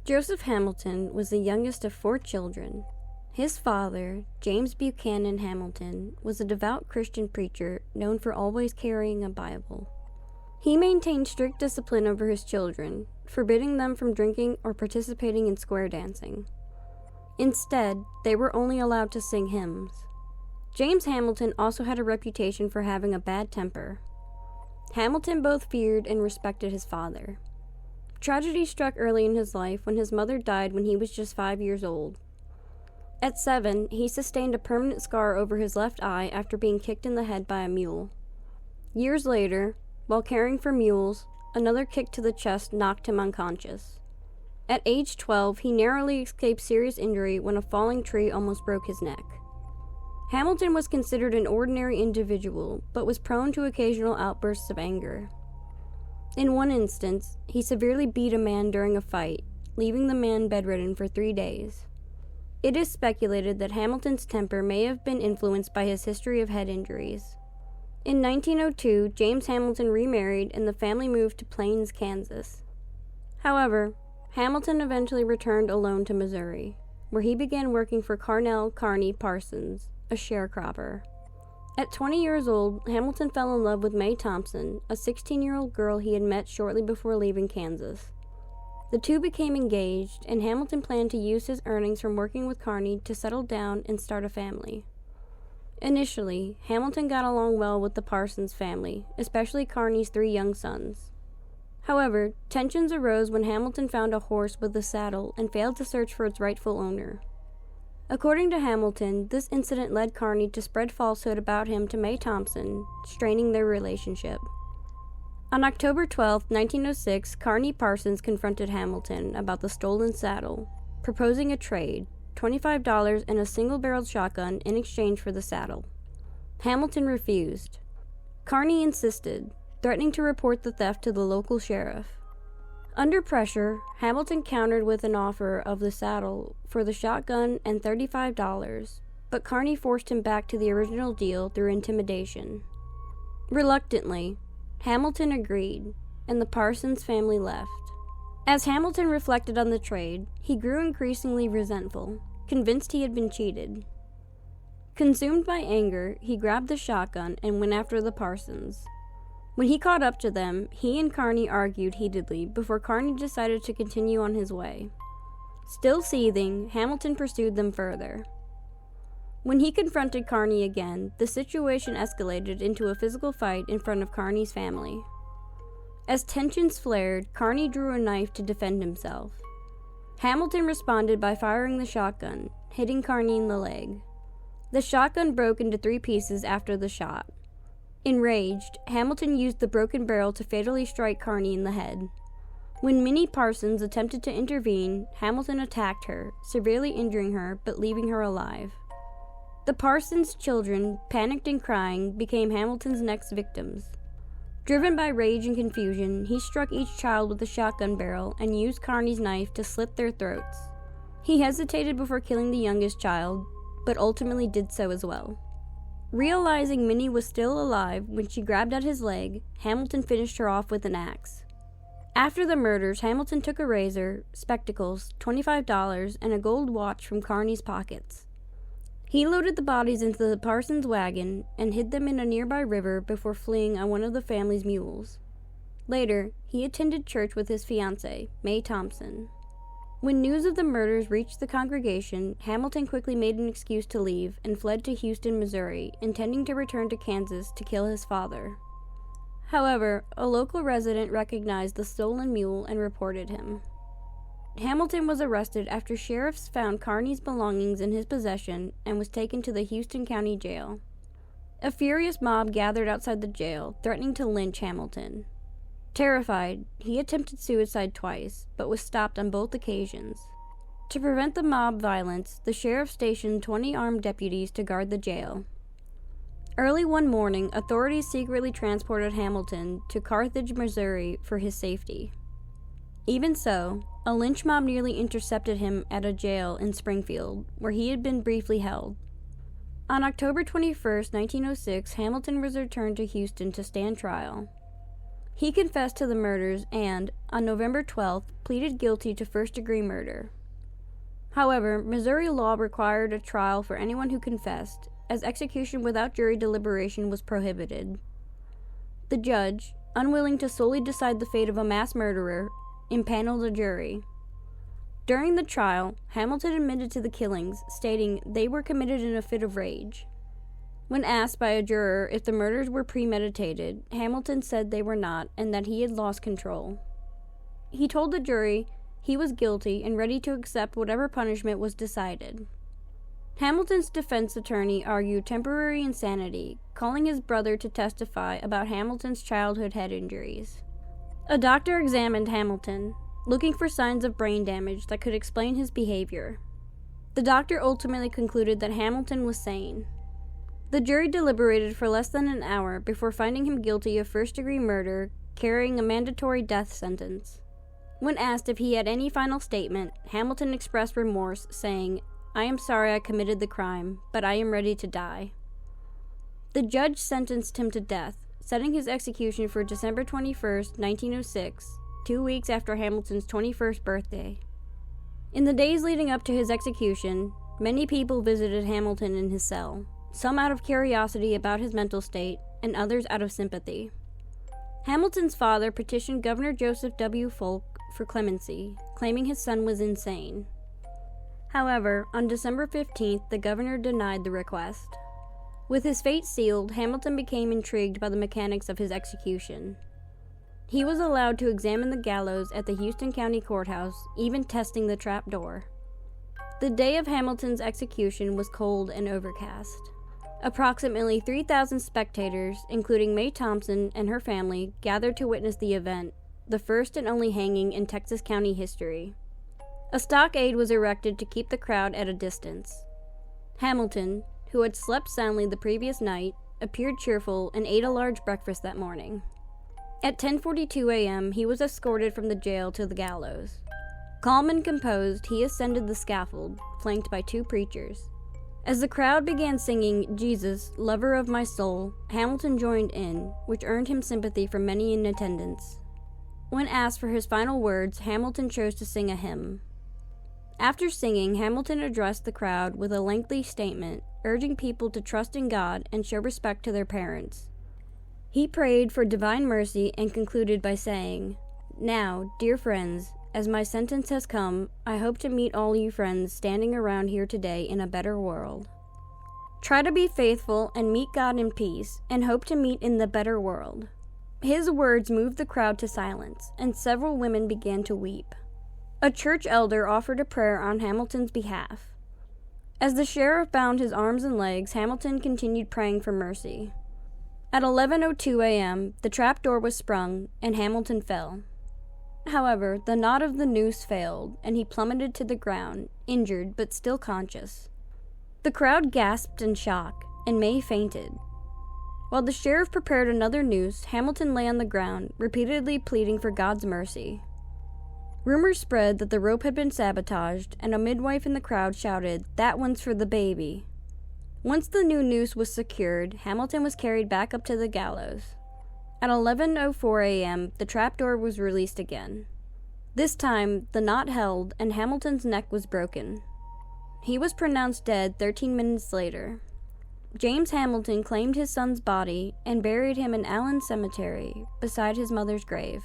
Joseph Hamilton was the youngest of 4 children. His father, James B.H Hamilton, was a devout Christian preacher known for always carrying a Bible. He maintained strict discipline over his children, forbidding them from drinking or participating in square dancing. Instead, they were only allowed to sing hymns. James Hamilton also had a reputation for having a bad temper. Hamilton both feared and respected his father. Tragedy struck early in his life when his mother died when he was just 5 years old. At 7, he sustained a permanent scar over his left eye after being kicked in the head by a mule. Years later, while caring for mules, another kick to the chest knocked him unconscious. At age 12, he narrowly escaped serious injury when a falling tree almost broke his neck. Hamilton was considered an ordinary individual, but was prone to occasional outbursts of anger. In one instance, he severely beat a man during a fight, leaving the man bedridden for 3 days. It is speculated that Hamilton's temper may have been influenced by his history of head injuries. In 1902, James Hamilton remarried and the family moved to Plains, Kansas. However, Hamilton eventually returned alone to Missouri, where he began working for Carnell, Carney, Parsons, a sharecropper. At 20 years old, Hamilton fell in love with May Thompson, a 16-year-old girl he had met shortly before leaving Kansas. The two became engaged, and Hamilton planned to use his earnings from working with Carney to settle down and start a family. Initially, Hamilton got along well with the Parsons family, especially Carney's 3 young sons. However, tensions arose when Hamilton found a horse with a saddle and failed to search for its rightful owner. According to Hamilton, this incident led Carney to spread falsehood about him to May Thompson, straining their relationship. On October 12, 1906, Carney Parsons confronted Hamilton about the stolen saddle, proposing a trade, $25 and a single-barreled shotgun in exchange for the saddle. Hamilton refused. Carney insisted, threatening to report the theft to the local sheriff. Under pressure, Hamilton countered with an offer of the saddle for the shotgun and $35, but Carney forced him back to the original deal through intimidation. Reluctantly, Hamilton agreed, and the Parsons family left. As Hamilton reflected on the trade, he grew increasingly resentful, convinced he had been cheated. Consumed by anger, he grabbed the shotgun and went after the Parsons. When he caught up to them, he and Carney argued heatedly before Carney decided to continue on his way. Still seething, Hamilton pursued them further. When he confronted Carney again, the situation escalated into a physical fight in front of Carney's family. As tensions flared, Carney drew a knife to defend himself. Hamilton responded by firing the shotgun, hitting Carney in the leg. The shotgun broke into 3 pieces after the shot. Enraged, Hamilton used the broken barrel to fatally strike Carney in the head. When Minnie Parsons attempted to intervene, Hamilton attacked her, severely injuring her but leaving her alive. The Parsons' children, panicked and crying, became Hamilton's next victims. Driven by rage and confusion, he struck each child with a shotgun barrel and used Carney's knife to slit their throats. He hesitated before killing the youngest child, but ultimately did so as well. Realizing Minnie was still alive when she grabbed at his leg, Hamilton finished her off with an axe. After the murders, Hamilton took a razor, spectacles, $25, and a gold watch from Carney's pockets. He loaded the bodies into the Parsons wagon and hid them in a nearby river before fleeing on one of the family's mules. Later, he attended church with his fiancée, May Thompson. When news of the murders reached the congregation, Hamilton quickly made an excuse to leave and fled to Houston, Missouri, intending to return to Kansas to kill his father. However, a local resident recognized the stolen mule and reported him. Hamilton was arrested after sheriffs found Carney's belongings in his possession and was taken to the Houston County Jail. A furious mob gathered outside the jail, threatening to lynch Hamilton. Terrified, he attempted suicide twice, but was stopped on both occasions. To prevent the mob violence, the sheriff stationed 20 armed deputies to guard the jail. Early one morning, authorities secretly transported Hamilton to Carthage, Missouri for his safety. Even so, a lynch mob nearly intercepted him at a jail in Springfield, where he had been briefly held. On October 21, 1906, Hamilton was returned to Houston to stand trial. He confessed to the murders and, on November 12th, pleaded guilty to first-degree murder. However, Missouri law required a trial for anyone who confessed, as execution without jury deliberation was prohibited. The judge, unwilling to solely decide the fate of a mass murderer, impaneled a jury. During the trial, Hamilton admitted to the killings, stating they were committed in a fit of rage. When asked by a juror if the murders were premeditated, Hamilton said they were not and that he had lost control. He told the jury he was guilty and ready to accept whatever punishment was decided. Hamilton's defense attorney argued temporary insanity, calling his brother to testify about Hamilton's childhood head injuries. A doctor examined Hamilton, looking for signs of brain damage that could explain his behavior. The doctor ultimately concluded that Hamilton was sane. The jury deliberated for less than an hour before finding him guilty of first-degree murder, carrying a mandatory death sentence. When asked if he had any final statement, Hamilton expressed remorse, saying, "I am sorry I committed the crime, but I am ready to die." The judge sentenced him to death, setting his execution for December 21st, 1906, 2 weeks after Hamilton's 21st birthday. In the days leading up to his execution, many people visited Hamilton in his cell, some out of curiosity about his mental state, and others out of sympathy. Hamilton's father petitioned Governor Joseph W. Folk for clemency, claiming his son was insane. However, on December 15th, the governor denied the request. With his fate sealed, Hamilton became intrigued by the mechanics of his execution. He was allowed to examine the gallows at the Houston County Courthouse, even testing the trap door. The day of Hamilton's execution was cold and overcast. Approximately 3,000 spectators, including May Thompson and her family, gathered to witness the event, the first and only hanging in Texas County history. A stockade was erected to keep the crowd at a distance. Hamilton, who had slept soundly the previous night, appeared cheerful and ate a large breakfast that morning. At 10:42 a.m., he was escorted from the jail to the gallows. Calm and composed, he ascended the scaffold, flanked by 2 preachers. As the crowd began singing "Jesus, Lover of My Soul," Hamilton joined in, which earned him sympathy from many in attendance. When asked for his final words, Hamilton chose to sing a hymn. After singing, Hamilton addressed the crowd with a lengthy statement, urging people to trust in God and show respect to their parents. He prayed for divine mercy and concluded by saying, "Now, dear friends, as my sentence has come, I hope to meet all you friends standing around here today in a better world. Try to be faithful and meet God in peace, and hope to meet in the better world." His words moved the crowd to silence, and several women began to weep. A church elder offered a prayer on Hamilton's behalf. As the sheriff bound his arms and legs, Hamilton continued praying for mercy. At 11:02 a.m., the trap door was sprung, and Hamilton fell. However, the knot of the noose failed, and he plummeted to the ground, injured but still conscious. The crowd gasped in shock, and May fainted. While the sheriff prepared another noose, Hamilton lay on the ground, repeatedly pleading for God's mercy. Rumors spread that the rope had been sabotaged, and a midwife in the crowd shouted, "That one's for the baby." Once the new noose was secured, Hamilton was carried back up to the gallows. At 11:04 a.m., the trapdoor was released again. This time, the knot held, and Hamilton's neck was broken. He was pronounced dead 13 minutes later. James Hamilton claimed his son's body and buried him in Allen Cemetery, beside his mother's grave.